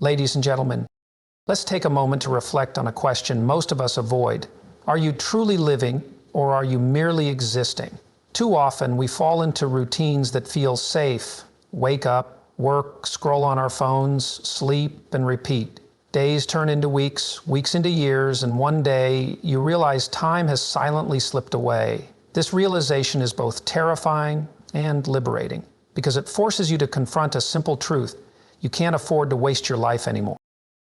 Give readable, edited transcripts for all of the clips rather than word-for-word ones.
Ladies and gentlemen, let's take a moment to reflect on a question most of us avoid. Are you truly living, or are you merely existing? Too often we fall into routines that feel safe. Wake up, work, scroll on our phones, sleep, and repeat. Days turn into weeks, weeks into years, and one day you realize time has silently slipped away. This realization is both terrifying and liberating, because it forces you to confront a simple truth. You can't afford to waste your life anymore.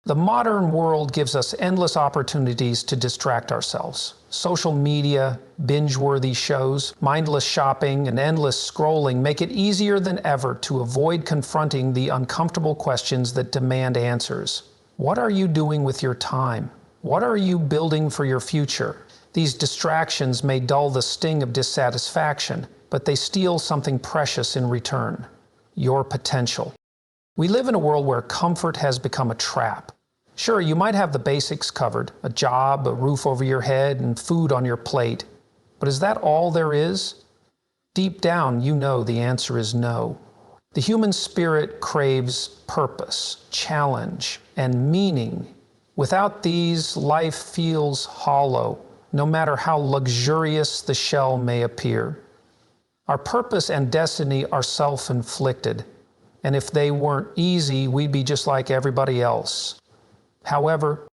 The modern world gives us endless opportunities to distract ourselves. Social media, binge-worthy shows, mindless shopping, and endless scrolling make it easier than ever to avoid confronting the uncomfortable questions that demand answers. What are you doing with your time? What are you building for your future? These distractions may dull the sting of dissatisfaction, but they steal something precious in return: your potential. We live in a world where comfort has become a trap. Sure, you might have the basics covered: a job, a roof over your head, and food on your plate. But is that all there is? Deep down, you know the answer is no. The human spirit craves purpose, challenge, and meaning. Without these, life feels hollow, no matter how luxurious the shell may appear. Our purpose and destiny are self-inflicted. And if they weren't easy, we'd be just like everybody else. However,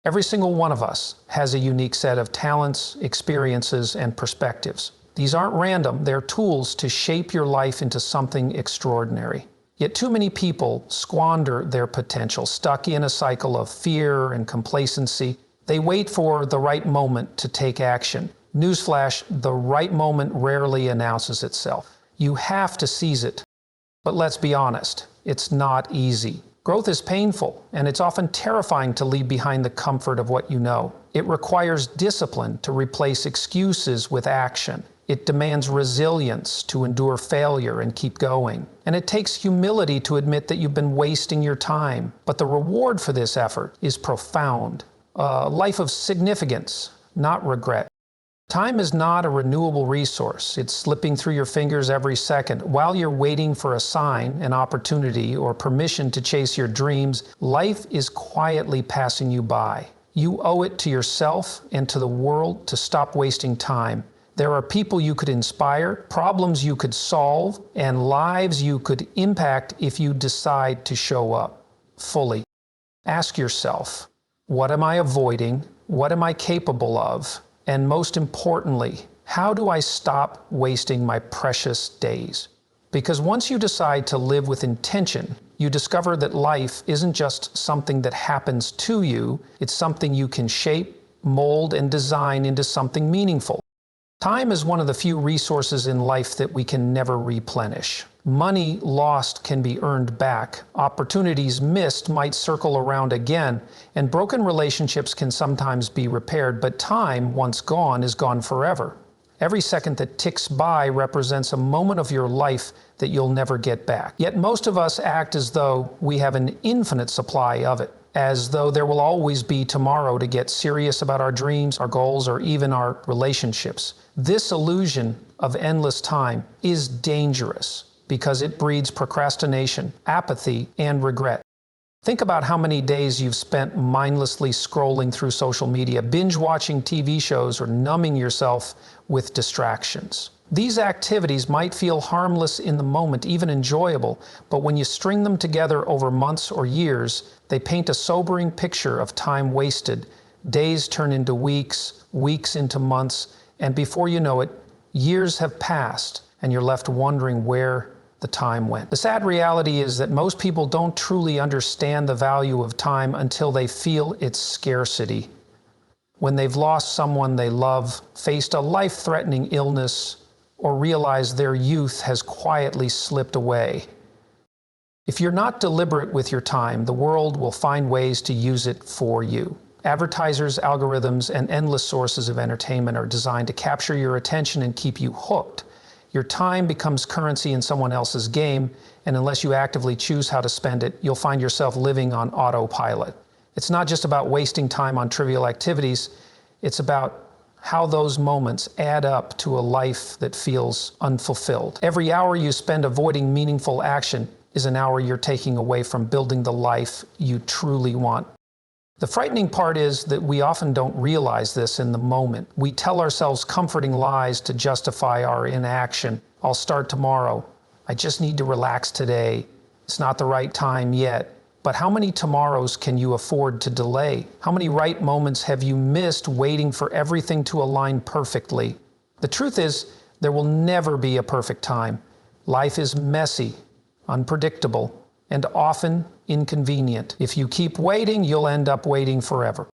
every single one of us has a unique set of talents, experiences, and perspectives. These aren't random, they're tools to shape your life into something extraordinary. Yet too many people squander their potential, stuck in a cycle of fear and complacency. They wait for the right moment to take action. Newsflash, the right moment rarely announces itself. You have to seize it. But let's be honest, it's not easy. Growth is painful, and it's often terrifying to leave behind the comfort of what you know. It requires discipline to replace excuses with action. It demands resilience to endure failure and keep going. And it takes humility to admit that you've been wasting your time. But the reward for this effort is profound. A life of significance, not regret. Time is not a renewable resource. It's slipping through your fingers every second. While you're waiting for a sign, an opportunity, or permission to chase your dreams, life is quietly passing you by. You owe it to yourself and to the world to stop wasting time. There are people you could inspire, problems you could solve, and lives you could impact if you decide to show up fully. Ask yourself, what am I avoiding? What am I capable of? And most importantly, how do I stop wasting my precious days? Because once you decide to live with intention, you discover that life isn't just something that happens to you, it's something you can shape, mold, and design into something meaningful. Time is one of the few resources in life that we can never replenish. Money lost can be earned back. Opportunities missed might circle around again, and broken relationships can sometimes be repaired, but time, once gone, is gone forever. Every second that ticks by represents a moment of your life that you'll never get back. Yet most of us act as though we have an infinite supply of it, as though there will always be tomorrow to get serious about our dreams, our goals, or even our relationships. This illusion of endless time is dangerous because it breeds procrastination, apathy, and regret. Think about how many days you've spent mindlessly scrolling through social media, binge-watching TV shows, or numbing yourself with distractions. These activities might feel harmless in the moment, even enjoyable, but when you string them together over months or years, they paint a sobering picture of time wasted. Days turn into weeks, weeks into months, and before you know it, years have passed, and you're left wondering where the time went. The sad reality is that most people don't truly understand the value of time until they feel its scarcity. When they've lost someone they love, faced a life-threatening illness, or realized their youth has quietly slipped away. If you're not deliberate with your time, the world will find ways to use it for you. Advertisers, algorithms, and endless sources of entertainment are designed to capture your attention and keep you hooked. Your time becomes currency in someone else's game, and unless you actively choose how to spend it, you'll find yourself living on autopilot. It's not just about wasting time on trivial activities, it's about how those moments add up to a life that feels unfulfilled. Every hour you spend avoiding meaningful action is an hour you're taking away from building the life you truly want. The frightening part is that we often don't realize this in the moment. We tell ourselves comforting lies to justify our inaction. I'll start tomorrow. I just need to relax today. It's not the right time yet. But how many tomorrows can you afford to delay? How many right moments have you missed waiting for everything to align perfectly? The truth is, there will never be a perfect time. Life is messy, unpredictable, and often inconvenient. If you keep waiting, you'll end up waiting forever.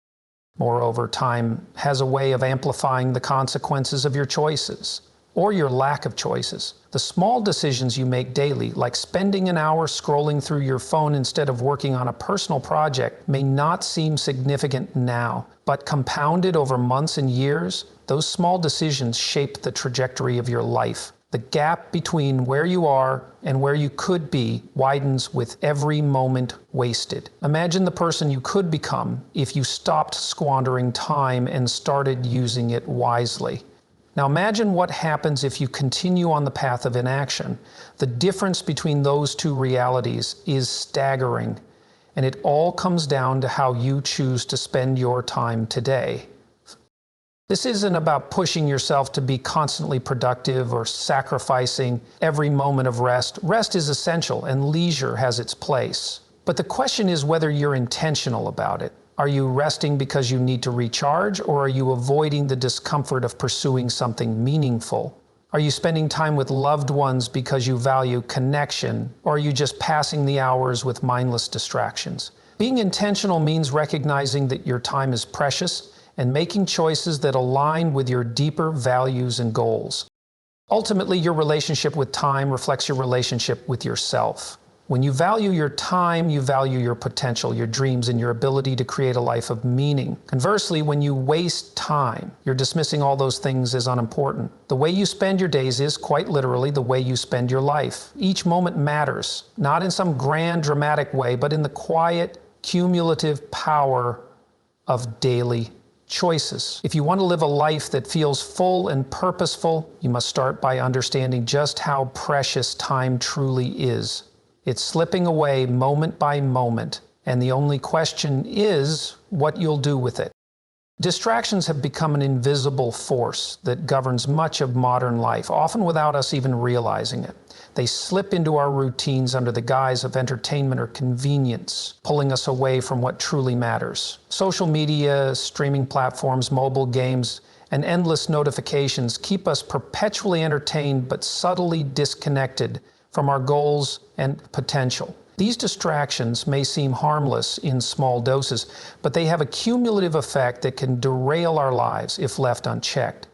Moreover, time has a way of amplifying the consequences of your choices, or your lack of choices. The small decisions you make daily, like spending an hour scrolling through your phone instead of working on a personal project, may not seem significant now, but compounded over months and years, those small decisions shape the trajectory of your life. The gap between where you are and where you could be widens with every moment wasted. Imagine the person you could become if you stopped squandering time and started using it wisely. Now imagine what happens if you continue on the path of inaction. The difference between those two realities is staggering, and it all comes down to how you choose to spend your time today. This isn't about pushing yourself to be constantly productive or sacrificing every moment of rest. Rest is essential and leisure has its place. But the question is whether you're intentional about it. Are you resting because you need to recharge, or are you avoiding the discomfort of pursuing something meaningful? Are you spending time with loved ones because you value connection, or are you just passing the hours with mindless distractions? Being intentional means recognizing that your time is precious and making choices that align with your deeper values and goals. Ultimately, your relationship with time reflects your relationship with yourself. When you value your time, you value your potential, your dreams, and your ability to create a life of meaning. Conversely, when you waste time, you're dismissing all those things as unimportant. The way you spend your days is, quite literally, the way you spend your life. Each moment matters, not in some grand, dramatic way, but in the quiet, cumulative power of daily choices. If you want to live a life that feels full and purposeful, you must start by understanding just how precious time truly is. It's slipping away moment by moment, and the only question is what you'll do with it. Distractions have become an invisible force that governs much of modern life, often without us even realizing it. They slip into our routines under the guise of entertainment or convenience, pulling us away from what truly matters. Social media, streaming platforms, mobile games, and endless notifications keep us perpetually entertained but subtly disconnected from our goals and potential. These distractions may seem harmless in small doses, but they have a cumulative effect that can derail our lives if left unchecked.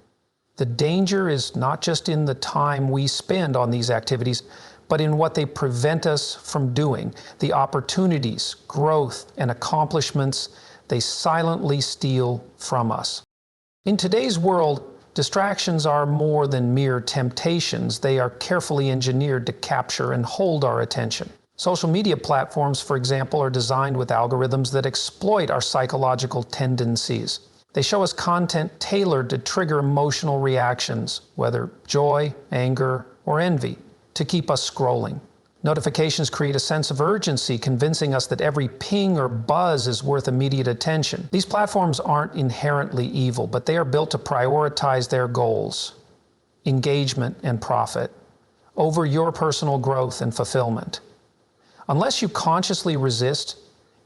The danger is not just in the time we spend on these activities, but in what they prevent us from doing, the opportunities, growth, and accomplishments they silently steal from us. In today's world, distractions are more than mere temptations. They are carefully engineered to capture and hold our attention. Social media platforms, for example, are designed with algorithms that exploit our psychological tendencies. They show us content tailored to trigger emotional reactions, whether joy, anger, or envy, to keep us scrolling. Notifications create a sense of urgency, convincing us that every ping or buzz is worth immediate attention. These platforms aren't inherently evil, but they are built to prioritize their goals, engagement and profit, over your personal growth and fulfillment. Unless you consciously resist,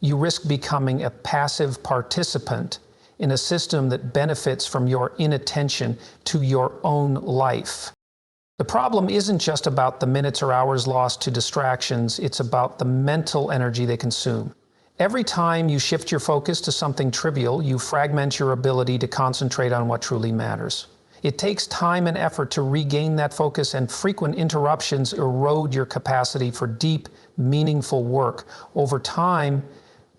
you risk becoming a passive participant in a system that benefits from your inattention to your own life. The problem isn't just about the minutes or hours lost to distractions, it's about the mental energy they consume. Every time you shift your focus to something trivial, you fragment your ability to concentrate on what truly matters. It takes time and effort to regain that focus, and frequent interruptions erode your capacity for deep, meaningful work. Over time,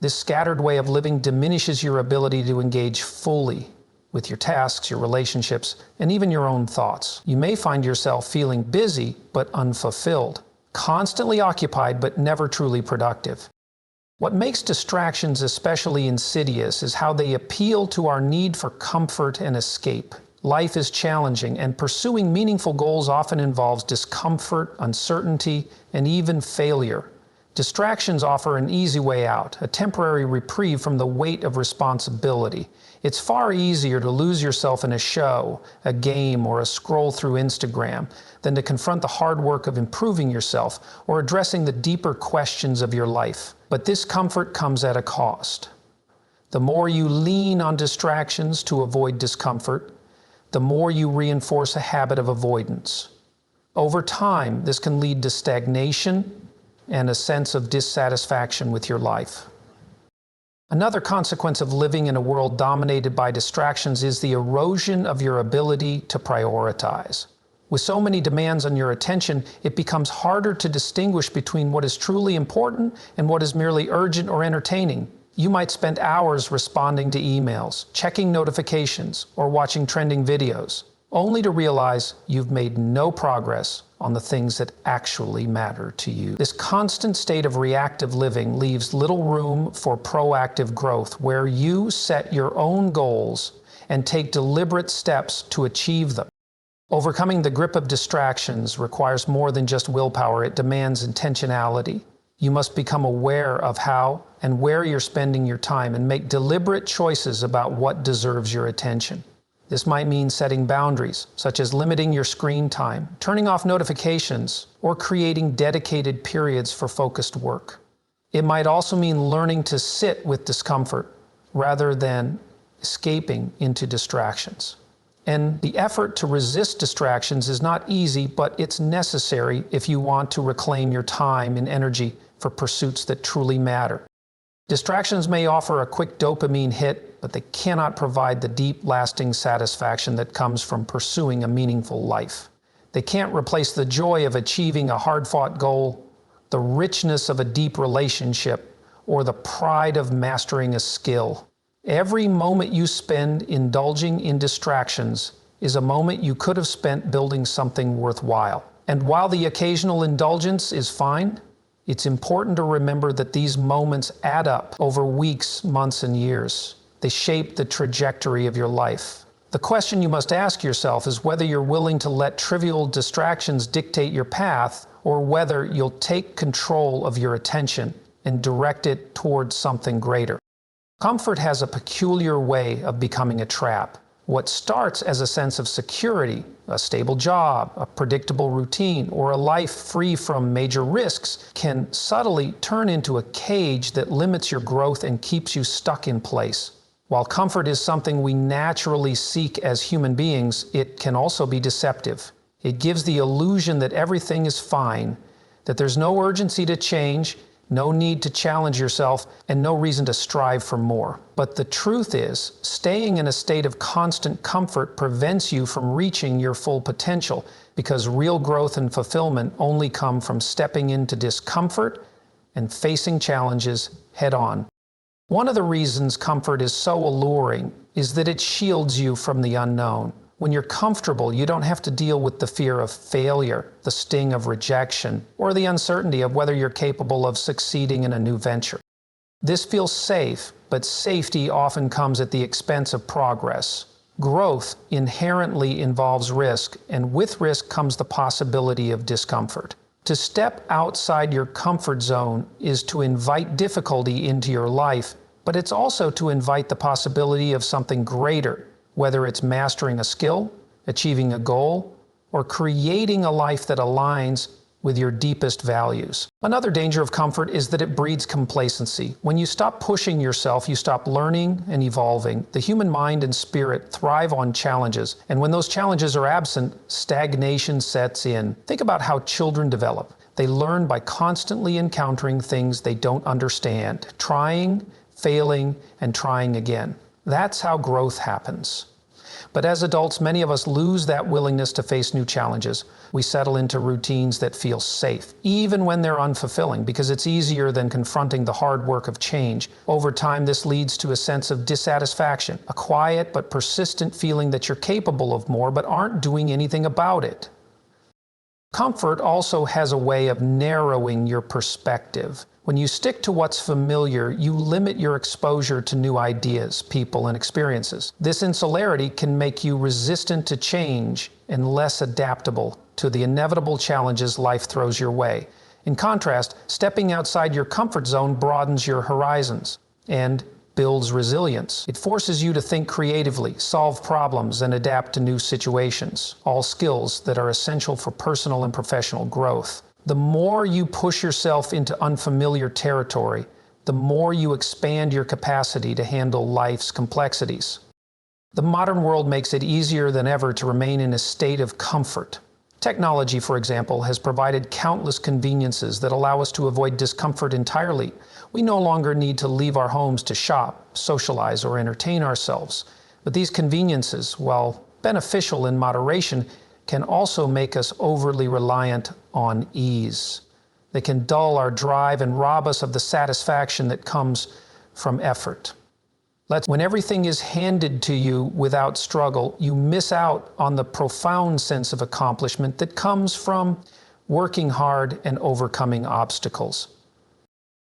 this scattered way of living diminishes your ability to engage fully with your tasks, your relationships, and even your own thoughts. You may find yourself feeling busy but unfulfilled, constantly occupied but never truly productive. What makes distractions especially insidious is how they appeal to our need for comfort and escape. Life is challenging, and pursuing meaningful goals often involves discomfort, uncertainty, and even failure. Distractions offer an easy way out, a temporary reprieve from the weight of responsibility. It's far easier to lose yourself in a show, a game, or a scroll through Instagram than to confront the hard work of improving yourself or addressing the deeper questions of your life. But this comfort comes at a cost. The more you lean on distractions to avoid discomfort, the more you reinforce a habit of avoidance. Over time, this can lead to stagnation and a sense of dissatisfaction with your life. Another consequence of living in a world dominated by distractions is the erosion of your ability to prioritize. With so many demands on your attention, it becomes harder to distinguish between what is truly important and what is merely urgent or entertaining. You might spend hours responding to emails, checking notifications, or watching trending videos, only to realize you've made no progress on the things that actually matter to you. This constant state of reactive living leaves little room for proactive growth, where you set your own goals and take deliberate steps to achieve them. Overcoming the grip of distractions requires more than just willpower. It demands intentionality. You must become aware of how and where you're spending your time and make deliberate choices about what deserves your attention. This might mean setting boundaries, such as limiting your screen time, turning off notifications, or creating dedicated periods for focused work. It might also mean learning to sit with discomfort rather than escaping into distractions. And the effort to resist distractions is not easy, but it's necessary if you want to reclaim your time and energy for pursuits that truly matter. Distractions may offer a quick dopamine hit, but they cannot provide the deep, lasting satisfaction that comes from pursuing a meaningful life. They can't replace the joy of achieving a hard-fought goal, the richness of a deep relationship, or the pride of mastering a skill. Every moment you spend indulging in distractions is a moment you could have spent building something worthwhile. And while the occasional indulgence is fine, it's important to remember that these moments add up over weeks, months, and years. They shape the trajectory of your life. The question you must ask yourself is whether you're willing to let trivial distractions dictate your path, or whether you'll take control of your attention and direct it towards something greater. Comfort has a peculiar way of becoming a trap. What starts as a sense of security, a stable job, a predictable routine, or a life free from major risks can subtly turn into a cage that limits your growth and keeps you stuck in place. While comfort is something we naturally seek as human beings, it can also be deceptive. It gives the illusion that everything is fine, that there's no urgency to change, no need to challenge yourself, and no reason to strive for more. But the truth is, staying in a state of constant comfort prevents you from reaching your full potential, because real growth and fulfillment only come from stepping into discomfort and facing challenges head on. One of the reasons comfort is so alluring is that it shields you from the unknown. When you're comfortable, you don't have to deal with the fear of failure, the sting of rejection, or the uncertainty of whether you're capable of succeeding in a new venture. This feels safe, but safety often comes at the expense of progress. Growth inherently involves risk, and with risk comes the possibility of discomfort. To step outside your comfort zone is to invite difficulty into your life, but it's also to invite the possibility of something greater. Whether it's mastering a skill, achieving a goal, or creating a life that aligns with your deepest values. Another danger of comfort is that it breeds complacency. When you stop pushing yourself, you stop learning and evolving. The human mind and spirit thrive on challenges, and when those challenges are absent, stagnation sets in. Think about how children develop. They learn by constantly encountering things they don't understand, trying, failing, and trying again. That's how growth happens. But as adults, many of us lose that willingness to face new challenges. We settle into routines that feel safe, even when they're unfulfilling, because it's easier than confronting the hard work of change. Over time, this leads to a sense of dissatisfaction, a quiet but persistent feeling that you're capable of more but aren't doing anything about it. Comfort also has a way of narrowing your perspective. When you stick to what's familiar, you limit your exposure to new ideas, people, and experiences. This insularity can make you resistant to change and less adaptable to the inevitable challenges life throws your way. In contrast, stepping outside your comfort zone broadens your horizons and builds resilience. It forces you to think creatively, solve problems, and adapt to new situations, all skills that are essential for personal and professional growth. The more you push yourself into unfamiliar territory, the more you expand your capacity to handle life's complexities. The modern world makes it easier than ever to remain in a state of comfort. Technology, for example, has provided countless conveniences that allow us to avoid discomfort entirely. We no longer need to leave our homes to shop, socialize, or entertain ourselves. But these conveniences, while beneficial in moderation, can also make us overly reliant on ease. They can dull our drive and rob us of the satisfaction that comes from effort. When everything is handed to you without struggle, you miss out on the profound sense of accomplishment that comes from working hard and overcoming obstacles.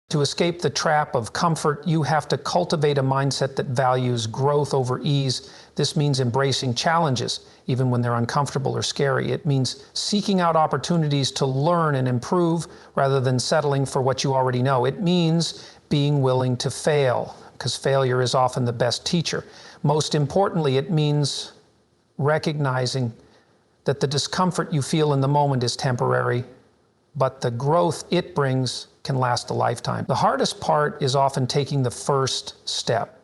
To escape the trap of comfort, you have to cultivate a mindset that values growth over ease. This means embracing challenges, even when they're uncomfortable or scary. It means seeking out opportunities to learn and improve rather than settling for what you already know. It means being willing to fail, because failure is often the best teacher. Most importantly, it means recognizing that the discomfort you feel in the moment is temporary, but the growth it brings can last a lifetime. The hardest part is often taking the first step,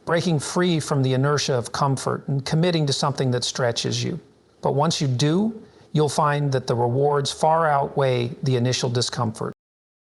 breaking free from the inertia of comfort and committing to something that stretches you. But once you do, you'll find that the rewards far outweigh the initial discomfort.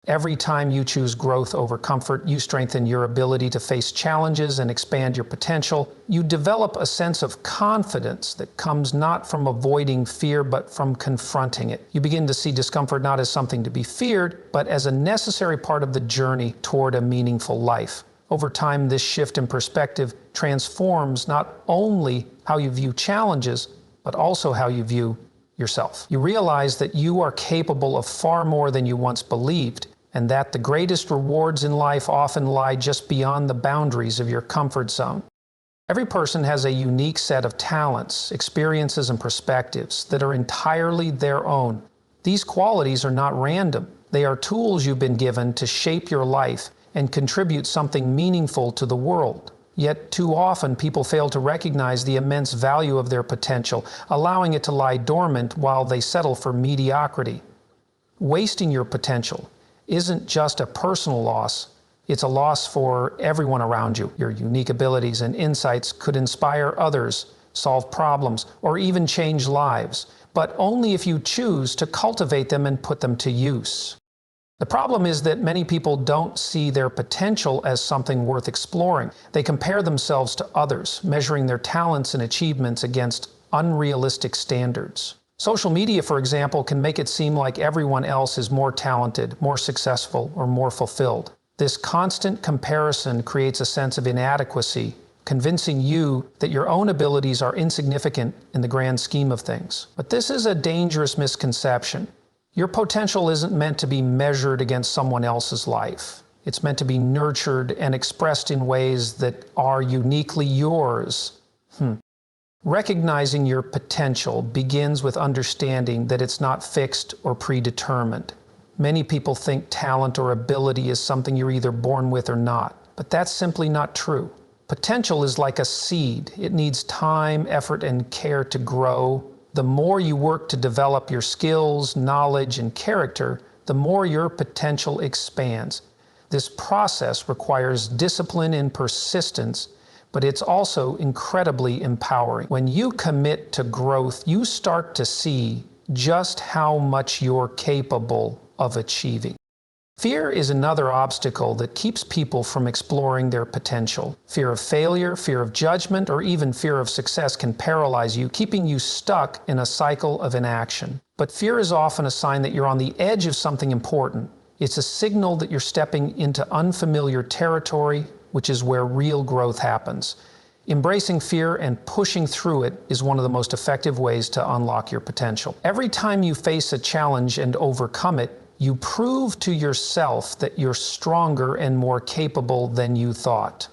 Every time you choose growth over comfort, you strengthen your ability to face challenges and expand your potential. You develop a sense of confidence that comes not from avoiding fear, but from confronting it. You begin to see discomfort not as something to be feared, but as a necessary part of the journey toward a meaningful life. Over time, this shift in perspective transforms not only how you view challenges, but also how you view yourself. You realize that you are capable of far more than you once believed, and that the greatest rewards in life often lie just beyond the boundaries of your comfort zone. Every person has a unique set of talents, experiences, and perspectives that are entirely their own. These qualities are not random. They are tools you've been given to shape your life and contribute something meaningful to the world. Yet too often people fail to recognize the immense value of their potential, allowing it to lie dormant while they settle for mediocrity. Wasting your potential isn't just a personal loss, it's a loss for everyone around you. Your unique abilities and insights could inspire others, solve problems, or even change lives, but only if you choose to cultivate them and put them to use. The problem is that many people don't see their potential as something worth exploring. They compare themselves to others, measuring their talents and achievements against unrealistic standards. Social media, for example, can make it seem like everyone else is more talented, more successful, or more fulfilled. This constant comparison creates a sense of inadequacy, convincing you that your own abilities are insignificant in the grand scheme of things. But this is a dangerous misconception. Your potential isn't meant to be measured against someone else's life. It's meant to be nurtured and expressed in ways that are uniquely yours. Recognizing your potential begins with understanding that it's not fixed or predetermined. Many people think talent or ability is something you're either born with or not, but that's simply not true. Potential is like a seed. It needs time, effort, and care to grow. The more you work to develop your skills, knowledge, and character, the more your potential expands. This process requires discipline and persistence, but it's also incredibly empowering. When you commit to growth, you start to see just how much you're capable of achieving. Fear is another obstacle that keeps people from exploring their potential. Fear of failure, fear of judgment, or even fear of success can paralyze you, keeping you stuck in a cycle of inaction. But fear is often a sign that you're on the edge of something important. It's a signal that you're stepping into unfamiliar territory, which is where real growth happens. Embracing fear and pushing through it is one of the most effective ways to unlock your potential. Every time you face a challenge and overcome it, You prove to yourself that you're stronger and more capable than you thought.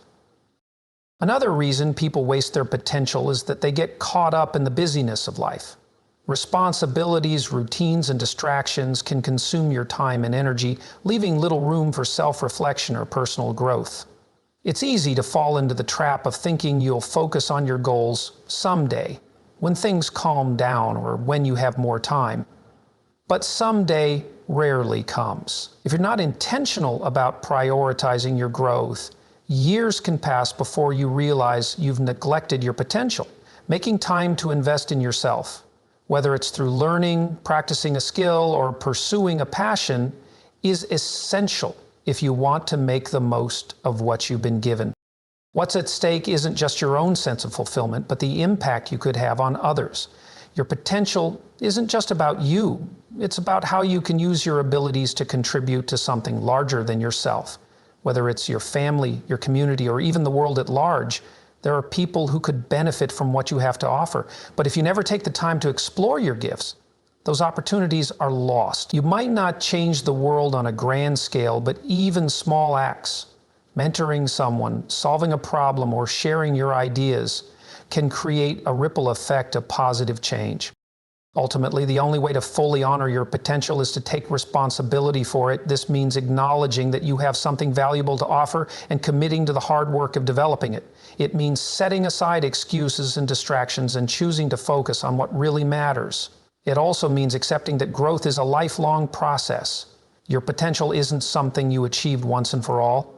Another reason people waste their potential is that they get caught up in the busyness of life. Responsibilities, routines, and distractions can consume your time and energy, leaving little room for self-reflection or personal growth. It's easy to fall into the trap of thinking you'll focus on your goals someday, when things calm down or when you have more time. But someday rarely comes. If you're not intentional about prioritizing your growth, years can pass before you realize you've neglected your potential. Making time to invest in yourself, whether it's through learning, practicing a skill, or pursuing a passion, is essential if you want to make the most of what you've been given. What's at stake isn't just your own sense of fulfillment, but the impact you could have on others. Your potential isn't just about you. It's about how you can use your abilities to contribute to something larger than yourself. Whether it's your family, your community, or even the world at large, there are people who could benefit from what you have to offer. But if you never take the time to explore your gifts, those opportunities are lost. You might not change the world on a grand scale, but even small acts, mentoring someone, solving a problem, or sharing your ideas can create a ripple effect of positive change. Ultimately, the only way to fully honor your potential is to take responsibility for it. This means acknowledging that you have something valuable to offer and committing to the hard work of developing it. It means setting aside excuses and distractions and choosing to focus on what really matters. It also means accepting that growth is a lifelong process. Your potential isn't something you achieved once and for all.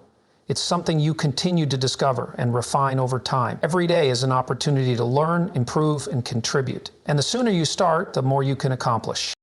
It's something you continue to discover and refine over time. Every day is an opportunity to learn, improve, and contribute. And the sooner you start, the more you can accomplish.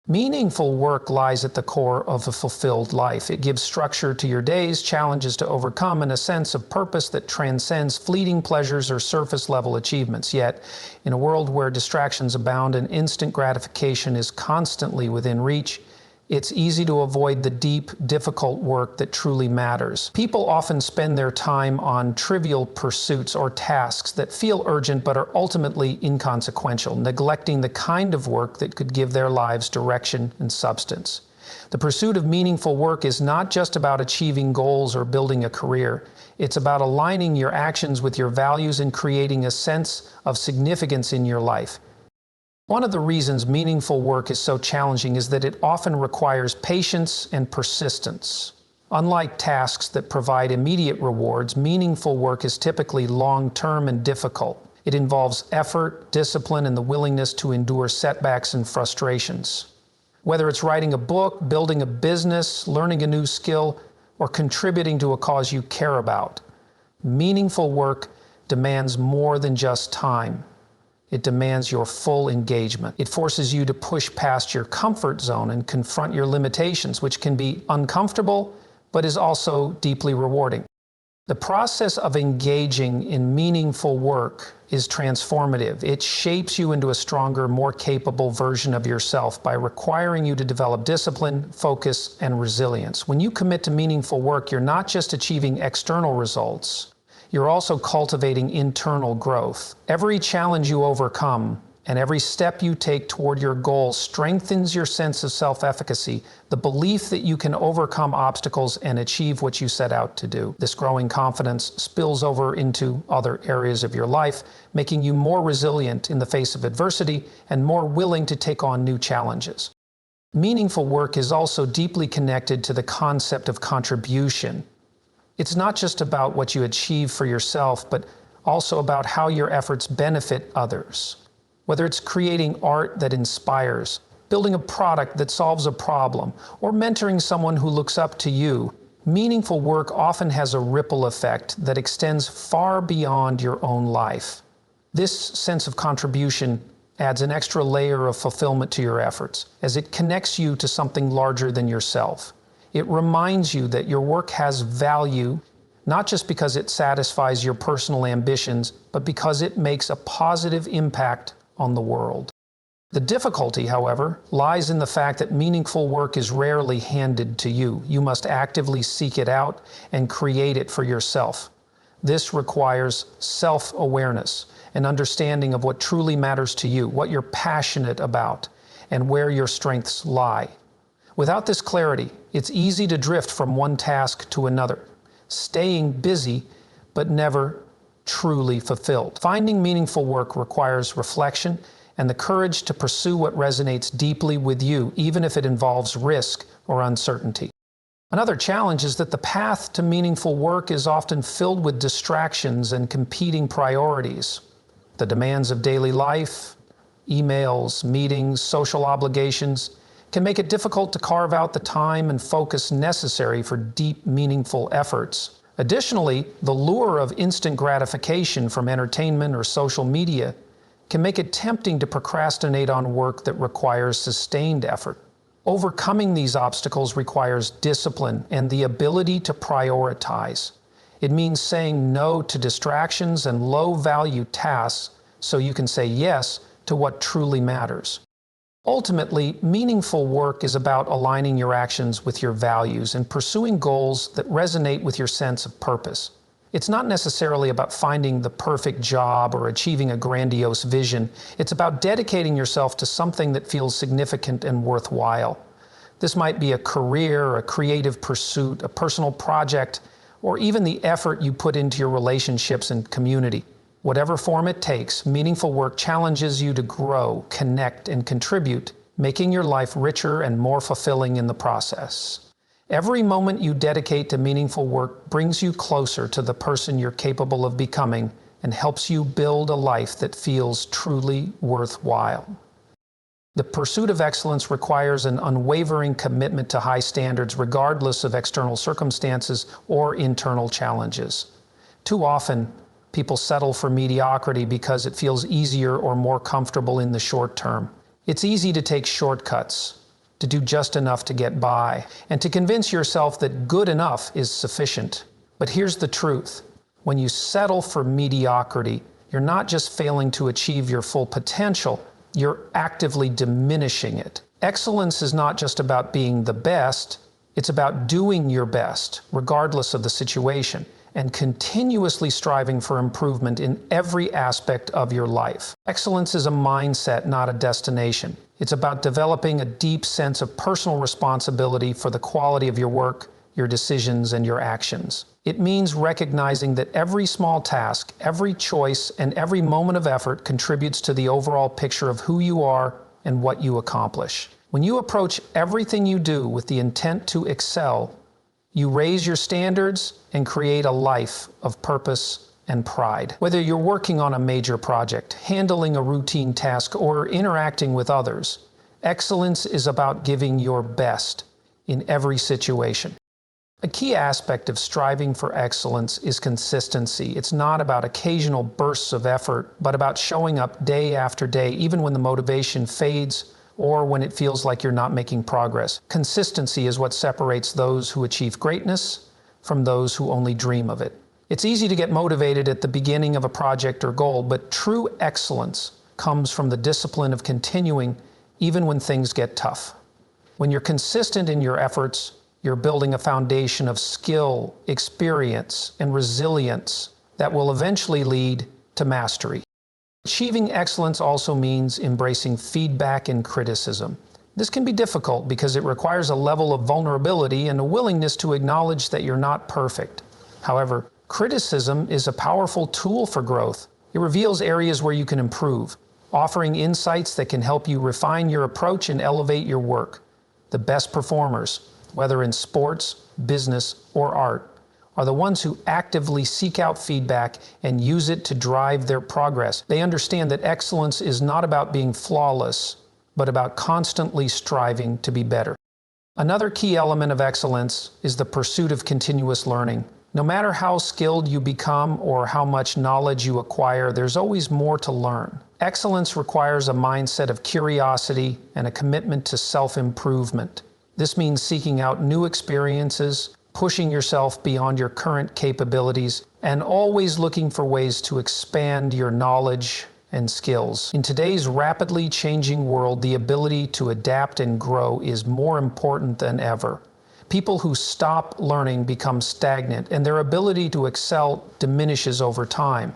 Meaningful work lies at the core of a fulfilled life. It gives structure to your days, challenges to overcome, and a sense of purpose that transcends fleeting pleasures or surface-level achievements. Yet, in a world where distractions abound and instant gratification is constantly within reach, it's easy to avoid the deep, difficult work that truly matters. People often spend their time on trivial pursuits or tasks that feel urgent but are ultimately inconsequential, neglecting the kind of work that could give their lives direction and substance. The pursuit of meaningful work is not just about achieving goals or building a career. It's about aligning your actions with your values and creating a sense of significance in your life. One of the reasons meaningful work is so challenging is that it often requires patience and persistence. Unlike tasks that provide immediate rewards, meaningful work is typically long-term and difficult. It involves effort, discipline, and the willingness to endure setbacks and frustrations. Whether it's writing a book, building a business, learning a new skill, or contributing to a cause you care about, meaningful work demands more than just time. It demands your full engagement. It forces you to push past your comfort zone and confront your limitations, which can be uncomfortable, but is also deeply rewarding. The process of engaging in meaningful work is transformative. It shapes you into a stronger, more capable version of yourself by requiring you to develop discipline, focus, and resilience. When you commit to meaningful work, you're not just achieving external results, you're also cultivating internal growth. Every challenge you overcome and every step you take toward your goal strengthens your sense of self-efficacy, the belief that you can overcome obstacles and achieve what you set out to do. This growing confidence spills over into other areas of your life, making you more resilient in the face of adversity and more willing to take on new challenges. Meaningful work is also deeply connected to the concept of contribution. It's not just about what you achieve for yourself, but also about how your efforts benefit others. Whether it's creating art that inspires, building a product that solves a problem, or mentoring someone who looks up to you, meaningful work often has a ripple effect that extends far beyond your own life. This sense of contribution adds an extra layer of fulfillment to your efforts, as it connects you to something larger than yourself. It reminds you that your work has value, not just because it satisfies your personal ambitions, but because it makes a positive impact on the world. The difficulty, however, lies in the fact that meaningful work is rarely handed to you. You must actively seek it out and create it for yourself. This requires self-awareness, an understanding of what truly matters to you, what you're passionate about, and where your strengths lie. Without this clarity, it's easy to drift from one task to another, staying busy but never truly fulfilled. Finding meaningful work requires reflection and the courage to pursue what resonates deeply with you, even if it involves risk or uncertainty. Another challenge is that the path to meaningful work is often filled with distractions and competing priorities. The demands of daily life, emails, meetings, social obligations can make it difficult to carve out the time and focus necessary for deep, meaningful efforts. Additionally, the lure of instant gratification from entertainment or social media can make it tempting to procrastinate on work that requires sustained effort. Overcoming these obstacles requires discipline and the ability to prioritize. It means saying no to distractions and low-value tasks so you can say yes to what truly matters. Ultimately, meaningful work is about aligning your actions with your values and pursuing goals that resonate with your sense of purpose. It's not necessarily about finding the perfect job or achieving a grandiose vision. It's about dedicating yourself to something that feels significant and worthwhile. This might be a career, a creative pursuit, a personal project, or even the effort you put into your relationships and community. Whatever form it takes, meaningful work challenges you to grow, connect, and contribute, making your life richer and more fulfilling in the process. Every moment you dedicate to meaningful work brings you closer to the person you're capable of becoming and helps you build a life that feels truly worthwhile. The pursuit of excellence requires an unwavering commitment to high standards regardless of external circumstances or internal challenges. Too often, people settle for mediocrity because it feels easier or more comfortable in the short term. It's easy to take shortcuts, to do just enough to get by, and to convince yourself that good enough is sufficient. But here's the truth. When you settle for mediocrity, you're not just failing to achieve your full potential, you're actively diminishing it. Excellence is not just about being the best, it's about doing your best, regardless of the situation, and continuously striving for improvement in every aspect of your life. Excellence is a mindset, not a destination. It's about developing a deep sense of personal responsibility for the quality of your work, your decisions, and your actions. It means recognizing that every small task, every choice, and every moment of effort contributes to the overall picture of who you are and what you accomplish. When you approach everything you do with the intent to excel, you raise your standards and create a life of purpose and pride. Whether you're working on a major project, handling a routine task, or interacting with others, excellence is about giving your best in every situation. A key aspect of striving for excellence is consistency. It's not about occasional bursts of effort, but about showing up day after day, even when the motivation fades or when it feels like you're not making progress. Consistency is what separates those who achieve greatness from those who only dream of it. It's easy to get motivated at the beginning of a project or goal, but true excellence comes from the discipline of continuing even when things get tough. When you're consistent in your efforts, you're building a foundation of skill, experience, and resilience that will eventually lead to mastery. Achieving excellence also means embracing feedback and criticism. This can be difficult because it requires a level of vulnerability and a willingness to acknowledge that you're not perfect. However, criticism is a powerful tool for growth. It reveals areas where you can improve, offering insights that can help you refine your approach and elevate your work. The best performers, whether in sports, business, or art, are the ones who actively seek out feedback and use it to drive their progress. They understand that excellence is not about being flawless, but about constantly striving to be better. Another key element of excellence is the pursuit of continuous learning. No matter how skilled you become or how much knowledge you acquire, there's always more to learn. Excellence requires a mindset of curiosity and a commitment to self-improvement. This means seeking out new experiences, pushing yourself beyond your current capabilities, and always looking for ways to expand your knowledge and skills. In today's rapidly changing world, the ability to adapt and grow is more important than ever. People who stop learning become stagnant, and their ability to excel diminishes over time.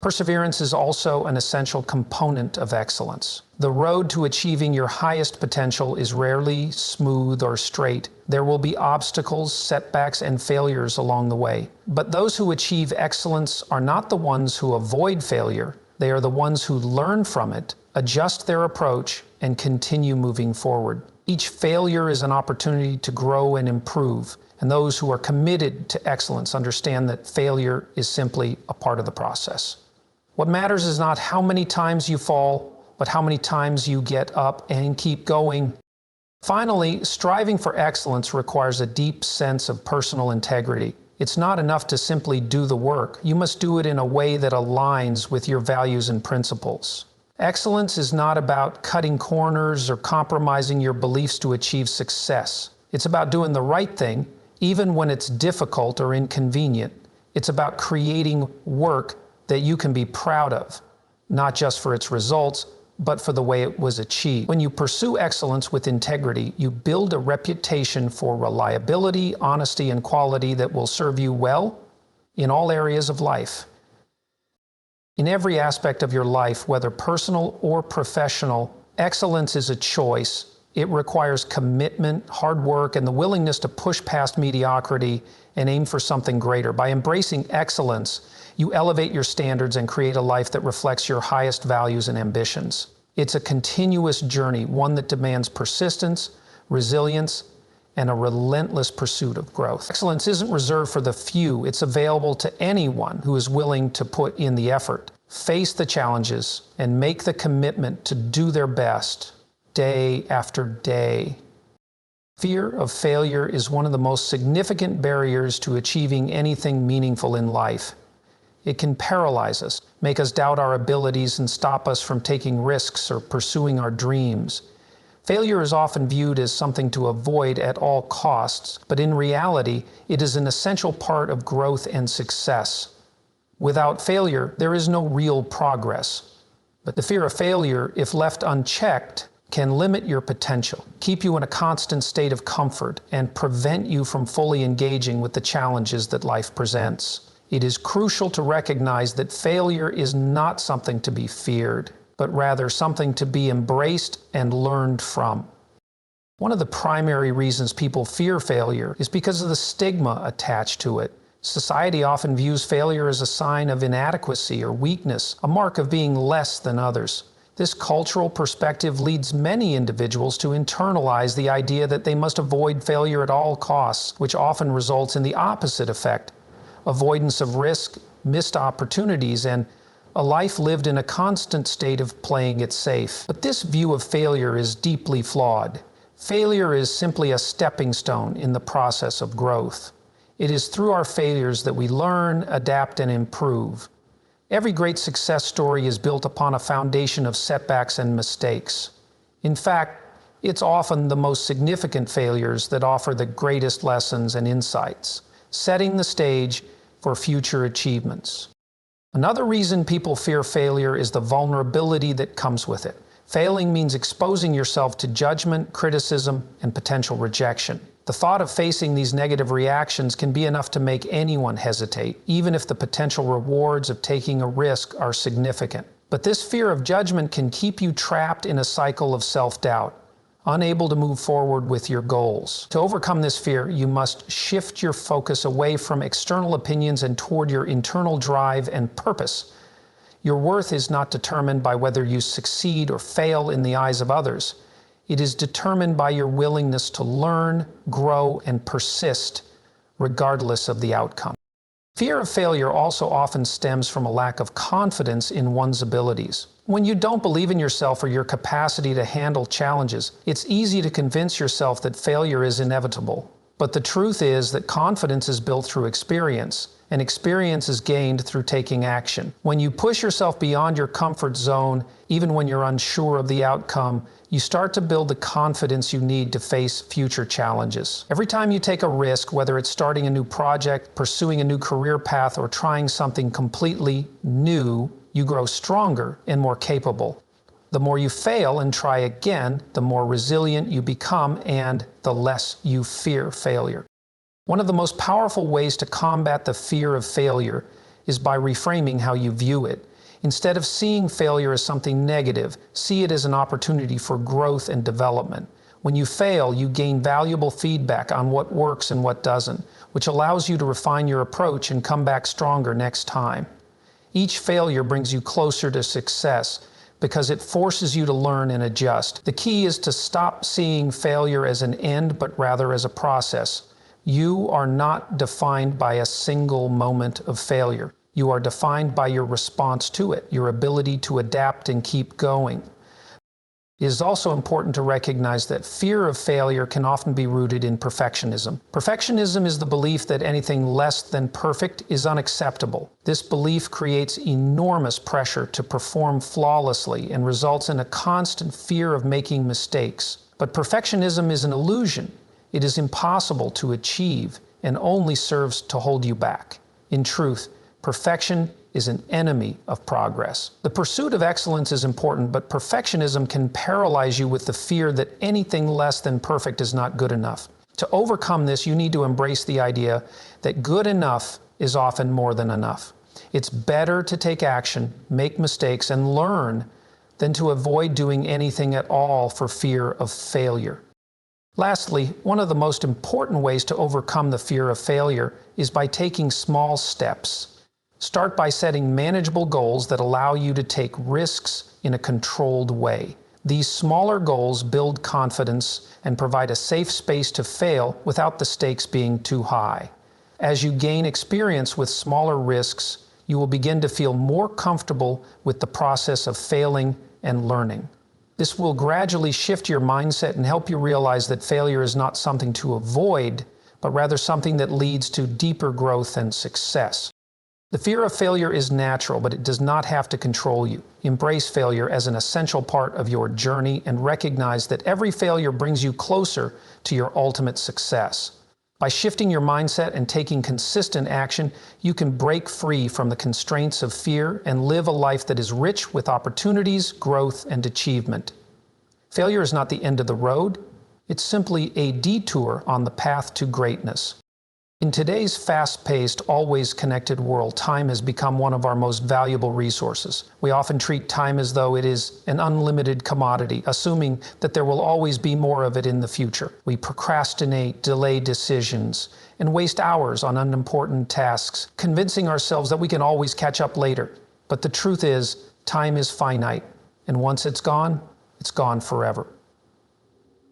Perseverance is also an essential component of excellence. The road to achieving your highest potential is rarely smooth or straight. There will be obstacles, setbacks, and failures along the way. But those who achieve excellence are not the ones who avoid failure. They are the ones who learn from it, adjust their approach, and continue moving forward. Each failure is an opportunity to grow and improve, and those who are committed to excellence understand that failure is simply a part of the process. What matters is not how many times you fall, but how many times you get up and keep going. Finally, striving for excellence requires a deep sense of personal integrity. It's not enough to simply do the work. You must do it in a way that aligns with your values and principles. Excellence is not about cutting corners or compromising your beliefs to achieve success. It's about doing the right thing, even when it's difficult or inconvenient. It's about creating work that you can be proud of, not just for its results, but for the way it was achieved. When you pursue excellence with integrity, you build a reputation for reliability, honesty, and quality that will serve you well in all areas of life. In every aspect of your life, whether personal or professional, excellence is a choice. It requires commitment, hard work, and the willingness to push past mediocrity and aim for something greater. By embracing excellence, you elevate your standards and create a life that reflects your highest values and ambitions. It's a continuous journey, one that demands persistence, resilience, and a relentless pursuit of growth. Excellence isn't reserved for the few. It's available to anyone who is willing to put in the effort, face the challenges, and make the commitment to do their best day after day. Fear of failure is one of the most significant barriers to achieving anything meaningful in life. It can paralyze us, make us doubt our abilities, and stop us from taking risks or pursuing our dreams. Failure is often viewed as something to avoid at all costs, but in reality, it is an essential part of growth and success. Without failure, there is no real progress. But the fear of failure, if left unchecked, can limit your potential, keep you in a constant state of comfort, and prevent you from fully engaging with the challenges that life presents. It is crucial to recognize that failure is not something to be feared, but rather something to be embraced and learned from. One of the primary reasons people fear failure is because of the stigma attached to it. Society often views failure as a sign of inadequacy or weakness, a mark of being less than others. This cultural perspective leads many individuals to internalize the idea that they must avoid failure at all costs, which often results in the opposite effect: avoidance of risk, missed opportunities, and a life lived in a constant state of playing it safe. But this view of failure is deeply flawed. Failure is simply a stepping stone in the process of growth. It is through our failures that we learn, adapt, and improve. Every great success story is built upon a foundation of setbacks and mistakes. In fact, it's often the most significant failures that offer the greatest lessons and insights, setting the stage for future achievements. Another reason people fear failure is the vulnerability that comes with it. Failing means exposing yourself to judgment, criticism, and potential rejection. The thought of facing these negative reactions can be enough to make anyone hesitate, even if the potential rewards of taking a risk are significant. But this fear of judgment can keep you trapped in a cycle of self-doubt, unable to move forward with your goals. To overcome this fear, you must shift your focus away from external opinions and toward your internal drive and purpose. Your worth is not determined by whether you succeed or fail in the eyes of others. It is determined by your willingness to learn, grow, and persist, regardless of the outcome. Fear of failure also often stems from a lack of confidence in one's abilities. When you don't believe in yourself or your capacity to handle challenges, it's easy to convince yourself that failure is inevitable. But the truth is that confidence is built through experience, and experience is gained through taking action. When you push yourself beyond your comfort zone, even when you're unsure of the outcome, you start to build the confidence you need to face future challenges. Every time you take a risk, whether it's starting a new project, pursuing a new career path, or trying something completely new, you grow stronger and more capable. The more you fail and try again, the more resilient you become and the less you fear failure. One of the most powerful ways to combat the fear of failure is by reframing how you view it. Instead of seeing failure as something negative, see it as an opportunity for growth and development. When you fail, you gain valuable feedback on what works and what doesn't, which allows you to refine your approach and come back stronger next time. Each failure brings you closer to success because it forces you to learn and adjust. The key is to stop seeing failure as an end, but rather as a process. You are not defined by a single moment of failure. You are defined by your response to it, your ability to adapt and keep going. It is also important to recognize that fear of failure can often be rooted in perfectionism. Perfectionism is the belief that anything less than perfect is unacceptable. This belief creates enormous pressure to perform flawlessly and results in a constant fear of making mistakes. But perfectionism is an illusion. It is impossible to achieve and only serves to hold you back. In truth, perfection is an enemy of progress. The pursuit of excellence is important, but perfectionism can paralyze you with the fear that anything less than perfect is not good enough. To overcome this, you need to embrace the idea that good enough is often more than enough. It's better to take action, make mistakes, and learn than to avoid doing anything at all for fear of failure. Lastly, one of the most important ways to overcome the fear of failure is by taking small steps. Start by setting manageable goals that allow you to take risks in a controlled way. These smaller goals build confidence and provide a safe space to fail without the stakes being too high. As you gain experience with smaller risks, you will begin to feel more comfortable with the process of failing and learning. This will gradually shift your mindset and help you realize that failure is not something to avoid, but rather something that leads to deeper growth and success. The fear of failure is natural, but it does not have to control you. Embrace failure as an essential part of your journey and recognize that every failure brings you closer to your ultimate success. By shifting your mindset and taking consistent action, you can break free from the constraints of fear and live a life that is rich with opportunities, growth, and achievement. Failure is not the end of the road. It's simply a detour on the path to greatness. In today's fast-paced, always connected world, time has become one of our most valuable resources. We often treat time as though it is an unlimited commodity, assuming that there will always be more of it in the future. We procrastinate, delay decisions, and waste hours on unimportant tasks, convincing ourselves that we can always catch up later. But the truth is, time is finite, and once it's gone forever.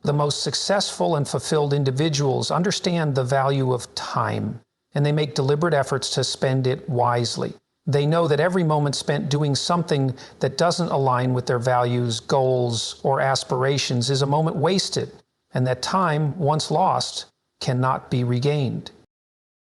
The most successful and fulfilled individuals understand the value of time, and they make deliberate efforts to spend it wisely. They know that every moment spent doing something that doesn't align with their values, goals, or aspirations is a moment wasted, and that time, once lost, cannot be regained.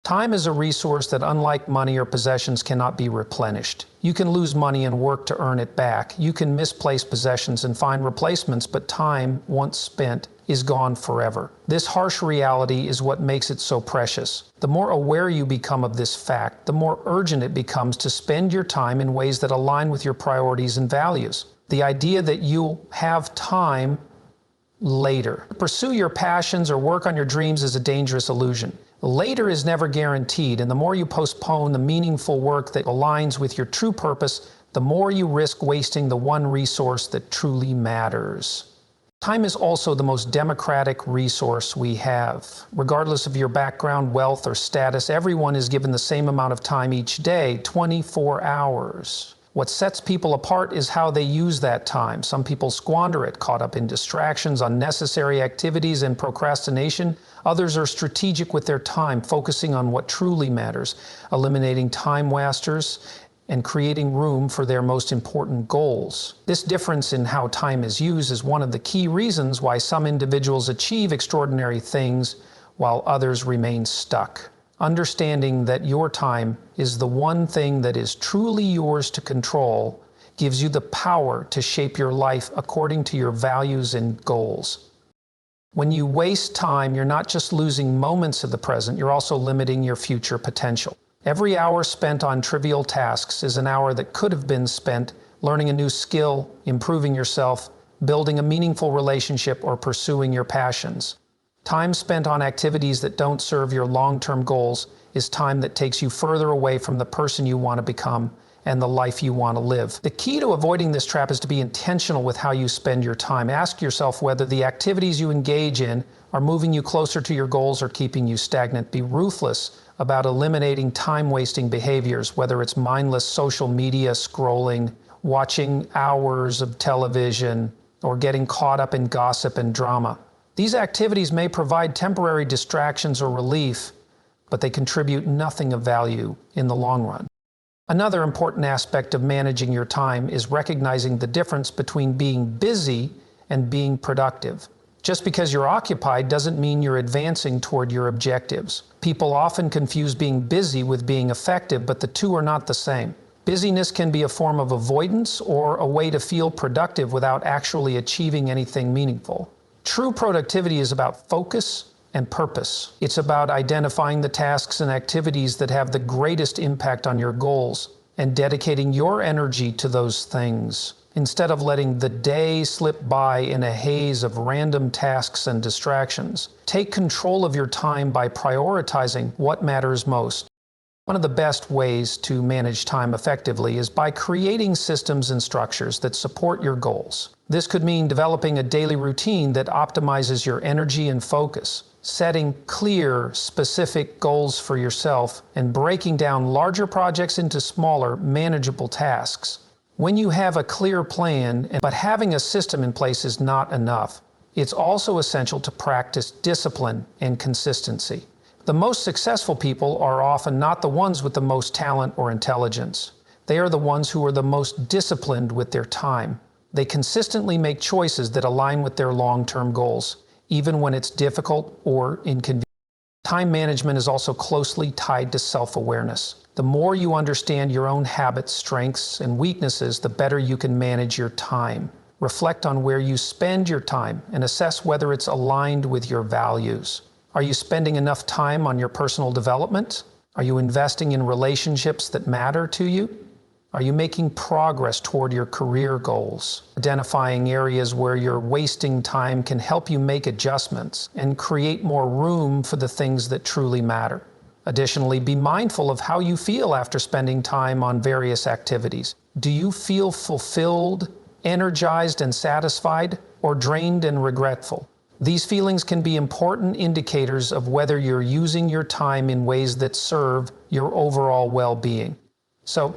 Time is a resource that, unlike money or possessions, cannot be replenished. You can lose money and work to earn it back. You can misplace possessions and find replacements, but time, once spent, is gone forever. This harsh reality is what makes it so precious. The more aware you become of this fact, the more urgent it becomes to spend your time in ways that align with your priorities and values. The idea that you'll have time later to pursue your passions or work on your dreams is a dangerous illusion. Later is never guaranteed, and the more you postpone the meaningful work that aligns with your true purpose, the more you risk wasting the one resource that truly matters. Time is also the most democratic resource we have. Regardless of your background, wealth, or status, everyone is given the same amount of time each day, 24 hours. What sets people apart is how they use that time. Some people squander it, caught up in distractions, unnecessary activities, and procrastination. Others are strategic with their time, focusing on what truly matters, eliminating time wasters, and creating room for their most important goals. This difference in how time is used is one of the key reasons why some individuals achieve extraordinary things while others remain stuck. Understanding that your time is the one thing that is truly yours to control gives you the power to shape your life according to your values and goals. When you waste time, you're not just losing moments of the present, you're also limiting your future potential. Every hour spent on trivial tasks is an hour that could have been spent learning a new skill, improving yourself, building a meaningful relationship, or pursuing your passions. Time spent on activities that don't serve your long-term goals is time that takes you further away from the person you want to become and the life you want to live. The key to avoiding this trap is to be intentional with how you spend your time. Ask yourself whether the activities you engage in are moving you closer to your goals or keeping you stagnant. Be ruthless about eliminating time-wasting behaviors, whether it's mindless social media scrolling, watching hours of television, or getting caught up in gossip and drama. These activities may provide temporary distractions or relief, but they contribute nothing of value in the long run. Another important aspect of managing your time is recognizing the difference between being busy and being productive. Just because you're occupied doesn't mean you're advancing toward your objectives. People often confuse being busy with being effective, but the two are not the same. Busyness can be a form of avoidance or a way to feel productive without actually achieving anything meaningful. True productivity is about focus and purpose. It's about identifying the tasks and activities that have the greatest impact on your goals and dedicating your energy to those things, instead of letting the day slip by in a haze of random tasks and distractions. Take control of your time by prioritizing what matters most. One of the best ways to manage time effectively is by creating systems and structures that support your goals. This could mean developing a daily routine that optimizes your energy and focus, setting clear, specific goals for yourself, and breaking down larger projects into smaller, manageable tasks. When you have a clear plan, but having a system in place is not enough, it's also essential to practice discipline and consistency. The most successful people are often not the ones with the most talent or intelligence. They are the ones who are the most disciplined with their time. They consistently make choices that align with their long-term goals, even when it's difficult or inconvenient. Time management is also closely tied to self-awareness. The more you understand your own habits, strengths, and weaknesses, the better you can manage your time. Reflect on where you spend your time and assess whether it's aligned with your values. Are you spending enough time on your personal development? Are you investing in relationships that matter to you? Are you making progress toward your career goals? Identifying areas where you're wasting time can help you make adjustments and create more room for the things that truly matter. Additionally, be mindful of how you feel after spending time on various activities. Do you feel fulfilled, energized, and satisfied, or drained and regretful? These feelings can be important indicators of whether you're using your time in ways that serve your overall well-being. So,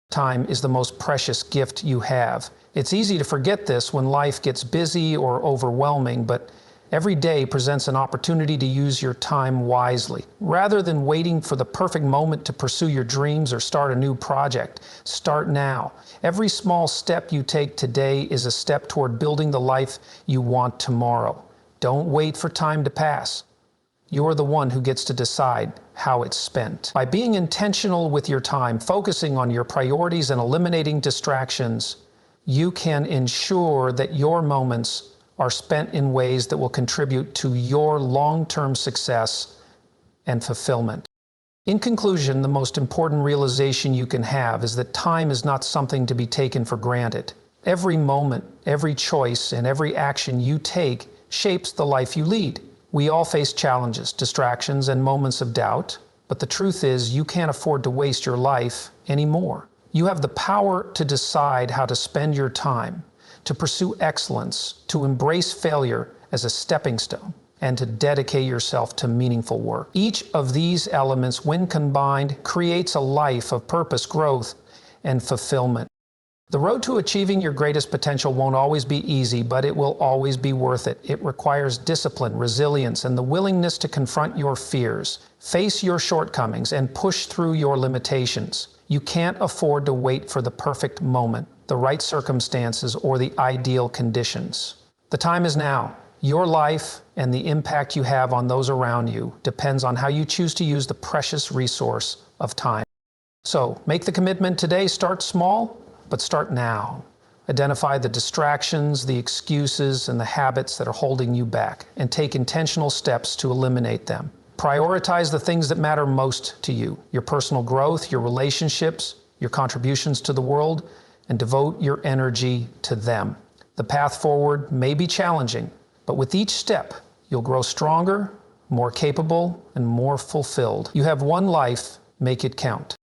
time is the most precious gift you have. It's easy to forget this when life gets busy or overwhelming, but every day presents an opportunity to use your time wisely. Rather than waiting for the perfect moment to pursue your dreams or start a new project, start now. Every small step you take today is a step toward building the life you want tomorrow. Don't wait for time to pass. You're the one who gets to decide how it's spent. By being intentional with your time, focusing on your priorities and eliminating distractions, you can ensure that your moments are spent in ways that will contribute to your long-term success and fulfillment. In conclusion, the most important realization you can have is that time is not something to be taken for granted. Every moment, every choice, and every action you take shapes the life you lead. We all face challenges, distractions, and moments of doubt, but the truth is you can't afford to waste your life anymore. You have the power to decide how to spend your time, to pursue excellence, to embrace failure as a stepping stone, and to dedicate yourself to meaningful work. Each of these elements, when combined, creates a life of purpose, growth, and fulfillment. The road to achieving your greatest potential won't always be easy, but it will always be worth it. It requires discipline, resilience, and the willingness to confront your fears, face your shortcomings, and push through your limitations. You can't afford to wait for the perfect moment, the right circumstances, or the ideal conditions. The time is now. Your life and the impact you have on those around you depends on how you choose to use the precious resource of time. So, make the commitment today. Start small, but start now. Identify the distractions, the excuses, and the habits that are holding you back, and take intentional steps to eliminate them. Prioritize the things that matter most to you, your personal growth, your relationships, your contributions to the world, and devote your energy to them. The path forward may be challenging, but with each step, you'll grow stronger, more capable, and more fulfilled. You have one life, make it count.